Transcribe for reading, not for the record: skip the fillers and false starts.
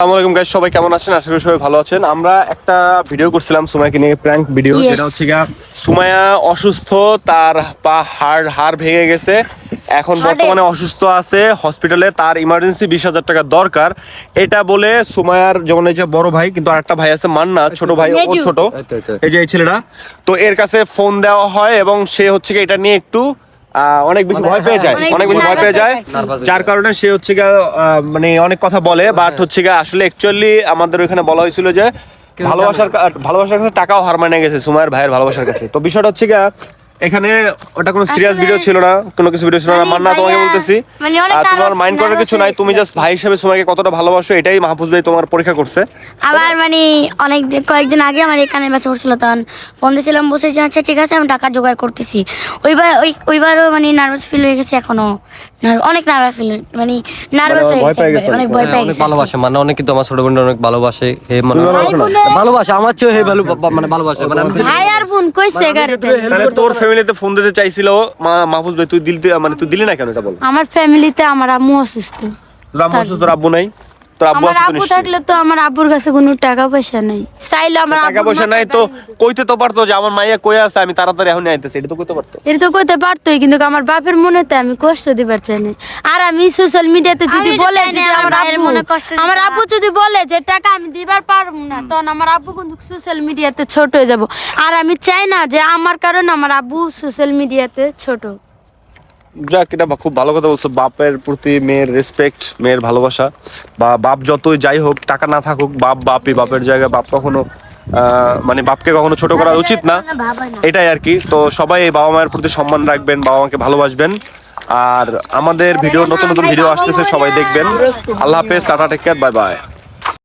আসসালামু আলাইকুম গাইস, সবাই কেমন আছেন? আশা করি সবাই ভালো আছেন। আমরা একটা ভিডিও করছিলাম সুমাইয়াকে নিয়ে, প্র্যাঙ্ক ভিডিও, যেটা হচ্ছে গিয়া সুমাইয়া অসুস্থ, তার পা হাড় ভেঙে গেছে, এখন বর্তমানে অসুস্থ আছে হসপিটালে, তার ইমার্জেন্সি 20,000 টাকা দরকার। এটা বলে সুমাইয়ার যেমন এই যে বড় ভাই, কিন্তু আরেকটা ভাই আছে মান্না, ছোট ভাই, ও ছোট, এই যে এই ছেলেটা, তো এর কাছে ফোন দেওয়া হয় এবং সে হচ্ছে গিয়ে এটা নিয়ে একটু অনেক বেশি ভয় পেয়ে যায়, যার কারণে সে হচ্ছে গিয়ে মানে অনেক কথা বলে। বাট হচ্ছে গিয়ে আসলে অ্যাকচুয়ালি আমাদের ওখানে বলা হয়েছিল যে ভালোবাসার কাছে টাকাও হার মানে গেছে সুমাইয়ার ভাইয়ের ভালোবাসার কাছে। তো বিষয়টা হচ্ছে গিয়ে এখানে ওটা কোনো সিরিয়াস ভিডিও ছিল না, কোনো কিছু ভিডিও ছিল না। মান্না, তোমাকে বলতেছি তোমার মাইন্ড করার কিছু নাই, তুমি জাস্ট ভাই হিসেবে সুমাইয়াকে কতটা ভালোবাসো এটাই মাহফুজ ভাই তোমার পরীক্ষা করছে। আবার মানে কয়েকদিন আগে আমার এখানে ব্যথা করছিল, তখন ফোন দিয়েছিলাম, বসে যে আচ্ছা ঠিক আছে আমি টাকা জোগাড় করতেছি। ওইবারও মানে নার্ভাস ফিল হয়ে গেছে, এখনো অনেক নার্ভাস ফিল, মানে নার্ভাস হয়ে গেছে, অনেক ভয় পেয়ে গেছে। ভালোবাসে মানে অনেক, কিন্তু আমার ছোট বোন অনেক ভালোবাসে, হে মানে ভালোবাসে আমার চেয়ে হে মানে ভালোবাসে, মানে ভাই আর বোন কইছে তাহলে তোর ফ্যামিলিতে ফোন দিতে চাইছিল মাহফুজ ভাই, তুই দিলি না কেন এটা বল? আমার ফ্যামিলিতে আমার আম্মু অসুস্থ, তোর আম্মু অসুস্থ, তোর আব্বু নাই? তোর আব্বু আমার আব্বু থাকলে তো আমার আব্বুর কাছে কোনো টাকা পয়সা নাই, চাইলে আমার টাকা পয়সা নাই তো কইতে তো পারতো যে আমার মাইয়া কই আছে, আমি তাড়াতাড়ি এখন আইতেছি, এটা তো কইতে পারতো। এটা তো কইতে পারতোই, কিন্তু আমার বাপের মনেতে আমি কষ্ট দিবার চাই না। আর আমি সোশ্যাল মিডিয়াতে যদি বলে যে আমার আব্বু যদি বলে যে টাকা আমি দিবার পারবো না, তখন আমার আব্বু কিন্তু সোশ্যাল মিডিয়াতে ছোট হয়ে যাব। আর আমি চাই না যে আমার কারণে আমার আব্বু সোশ্যাল মিডিয়াতে ছোট। যাক, এটা খুব ভালো কথা বলছো। বাপের প্রতি মেয়ের রেসপেক্ট, মেয়ের ভালোবাসা, বা বাপ যতই যাই হোক, টাকা না থাকুক, বাপই, বাপের জায়গায় বাপ কখনো মানে বাপকে কখনো ছোট করা উচিত না, এটাই আর কি। তো সবাই এই বাবা মায়ের প্রতি সম্মান রাখবেন, বাবা মাকে ভালোবাসবেন। আর আমাদের নতুন নতুন ভিডিও আসতেছে, সবাই দেখবেন। আল্লাহ হাফেজ, tata, take care, bye by.